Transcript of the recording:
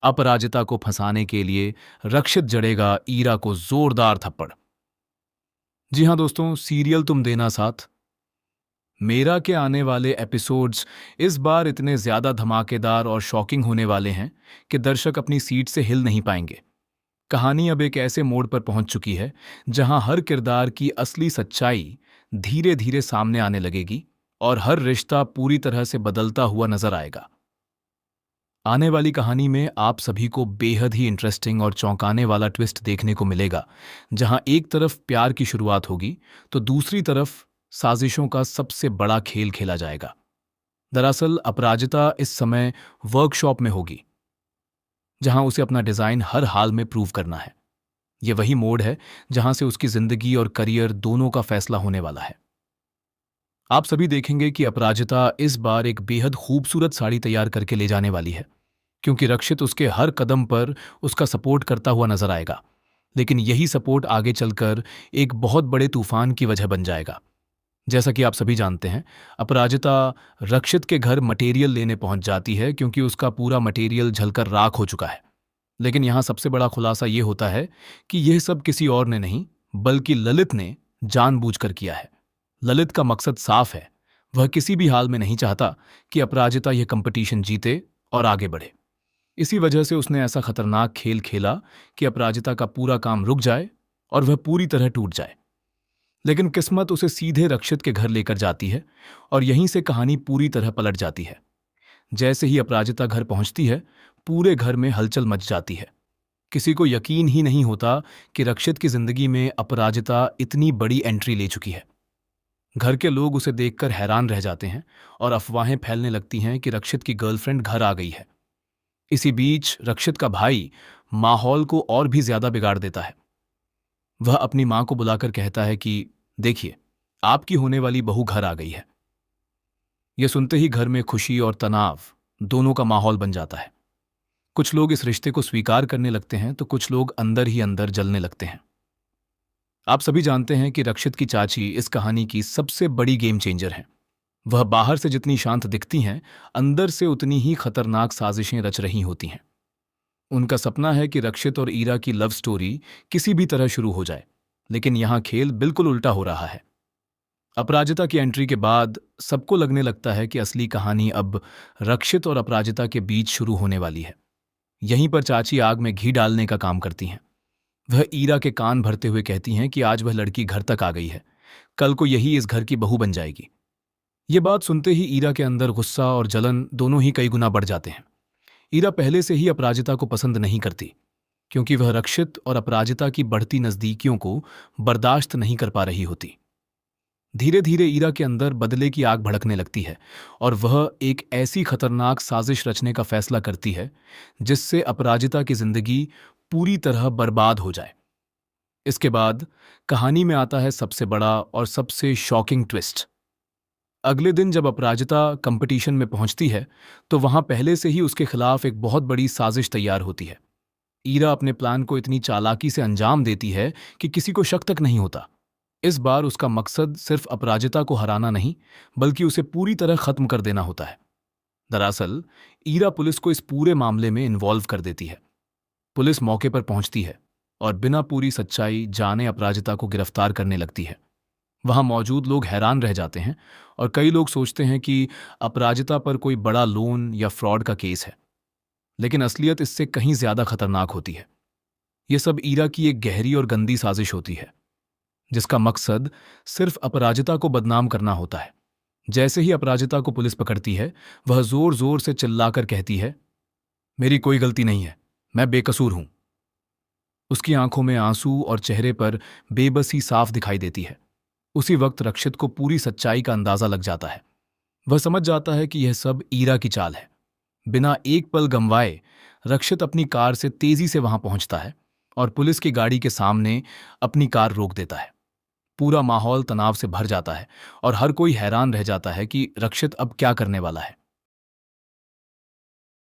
अपराजिता को फंसाने के लिए रक्षित जड़ेगा ईरा को जोरदार थप्पड़। जी हाँ दोस्तों, सीरियल तुम देना साथ मेरा के आने वाले एपिसोड्स इस बार इतने ज्यादा धमाकेदार और शॉकिंग होने वाले हैं कि दर्शक अपनी सीट से हिल नहीं पाएंगे। कहानी अब एक ऐसे मोड़ पर पहुंच चुकी है जहां हर किरदार की असली सच्चाई धीरे धीरे सामने आने लगेगी और हर रिश्ता पूरी तरह से बदलता हुआ नजर आएगा। आने वाली कहानी में आप सभी को बेहद ही इंटरेस्टिंग और चौंकाने वाला ट्विस्ट देखने को मिलेगा, जहां एक तरफ प्यार की शुरुआत होगी तो दूसरी तरफ साजिशों का सबसे बड़ा खेल खेला जाएगा। दरअसल अपराजिता इस समय वर्कशॉप में होगी, जहां उसे अपना डिजाइन हर हाल में प्रूव करना है। यह वही मोड़ है जहां से उसकी जिंदगी और करियर दोनों का फैसला होने वाला है। आप सभी देखेंगे कि अपराजिता इस बार एक बेहद खूबसूरत साड़ी तैयार करके ले जाने वाली है, क्योंकि रक्षित उसके हर कदम पर उसका सपोर्ट करता हुआ नजर आएगा। लेकिन यही सपोर्ट आगे चलकर एक बहुत बड़े तूफान की वजह बन जाएगा। जैसा कि आप सभी जानते हैं, अपराजिता रक्षित के घर मटेरियल लेने पहुंच जाती है क्योंकि उसका पूरा मटेरियल जलकर राख हो चुका है। लेकिन यहां सबसे बड़ा खुलासा यह होता है कि यह सब किसी और ने नहीं बल्कि ललित ने जानबूझकर किया है। ललित का मकसद साफ है, वह किसी भी हाल में नहीं चाहता कि अपराजिता यह कंपटीशन जीते और आगे बढ़े। इसी वजह से उसने ऐसा खतरनाक खेल खेला कि अपराजिता का पूरा काम रुक जाए और वह पूरी तरह टूट जाए। लेकिन किस्मत उसे सीधे रक्षित के घर लेकर जाती है और यहीं से कहानी पूरी तरह पलट जाती है। जैसे ही अपराजिता घर पहुंचती है, पूरे घर में हलचल मच जाती है। किसी को यकीन ही नहीं होता कि रक्षित की जिंदगी में अपराजिता इतनी बड़ी एंट्री ले चुकी है। घर के लोग उसे देखकर हैरान रह जाते हैं और अफवाहें फैलने लगती हैं कि रक्षित की गर्लफ्रेंड घर आ गई है। इसी बीच रक्षित का भाई माहौल को और भी ज्यादा बिगाड़ देता है। वह अपनी मां को बुलाकर कहता है कि देखिए, आपकी होने वाली बहू घर आ गई है। यह सुनते ही घर में खुशी और तनाव दोनों का माहौल बन जाता है। कुछ लोग इस रिश्ते को स्वीकार करने लगते हैं तो कुछ लोग अंदर ही अंदर जलने लगते हैं। आप सभी जानते हैं कि रक्षित की चाची इस कहानी की सबसे बड़ी गेम चेंजर हैं। वह बाहर से जितनी शांत दिखती हैं, अंदर से उतनी ही खतरनाक साजिशें रच रही होती हैं। उनका सपना है कि रक्षित और ईरा की लव स्टोरी किसी भी तरह शुरू हो जाए, लेकिन यहां खेल बिल्कुल उल्टा हो रहा है। अपराजिता की एंट्री के बाद सबको लगने लगता है कि असली कहानी अब रक्षित और अपराजिता के बीच शुरू होने वाली है। यहीं पर चाची आग में घी डालने का काम करती हैं। वह ईरा के कान भरते हुए कहती हैं कि आज वह लड़की घर तक आ गई है, कल को यही इस घर की बहू बन जाएगी। ये बात सुनते ही ईरा के अंदर गुस्सा और जलन दोनों ही कई गुना बढ़ जाते हैं। ईरा पहले से ही अपराजिता को पसंद नहीं करती, क्योंकि वह रक्षित और अपराजिता की बढ़ती नजदीकियों को बर्दाश्त नहीं कर पा रही होती। धीरे धीरे ईरा के अंदर बदले की आग भड़कने लगती है और वह एक ऐसी खतरनाक साजिश रचने का फैसला करती है जिससे अपराजिता की जिंदगी पूरी तरह बर्बाद हो जाए। इसके बाद कहानी में आता है सबसे बड़ा और सबसे शॉकिंग ट्विस्ट। अगले दिन जब अपराजिता कंपटीशन में पहुंचती है तो वहां पहले से ही उसके खिलाफ एक बहुत बड़ी साजिश तैयार होती है। ईरा अपने प्लान को इतनी चालाकी से अंजाम देती है कि किसी को शक तक नहीं होता। इस बार उसका मकसद सिर्फ अपराजिता को हराना नहीं बल्कि उसे पूरी तरह खत्म कर देना होता है। दरअसल ईरा पुलिस को इस पूरे मामले में इन्वॉल्व कर देती है। पुलिस मौके पर पहुंचती है और बिना पूरी सच्चाई जाने अपराजिता को गिरफ्तार करने लगती है। वहां मौजूद लोग हैरान रह जाते हैं और कई लोग सोचते हैं कि अपराजिता पर कोई बड़ा लोन या फ्रॉड का केस है, लेकिन असलियत इससे कहीं ज्यादा खतरनाक होती है। यह सब ईरा की एक गहरी और गंदी साजिश होती है, जिसका मकसद सिर्फ अपराजिता को बदनाम करना होता है। जैसे ही अपराजिता को पुलिस पकड़ती है, वह जोर जोर से चिल्लाकर कहती है, मेरी कोई गलती नहीं है, मैं बेकसूर हूं। उसकी आंखों में आंसू और चेहरे पर बेबसी साफ दिखाई देती है। उसी वक्त रक्षित को पूरी सच्चाई का अंदाजा लग जाता है। वह समझ जाता है कि यह सब ईरा की चाल है। बिना एक पल गंवाए रक्षित अपनी कार से तेजी से वहां पहुंचता है और पुलिस की गाड़ी के सामने अपनी कार रोक देता है। पूरा माहौल तनाव से भर जाता है और हर कोई हैरान रह जाता है कि रक्षित अब क्या करने वाला है।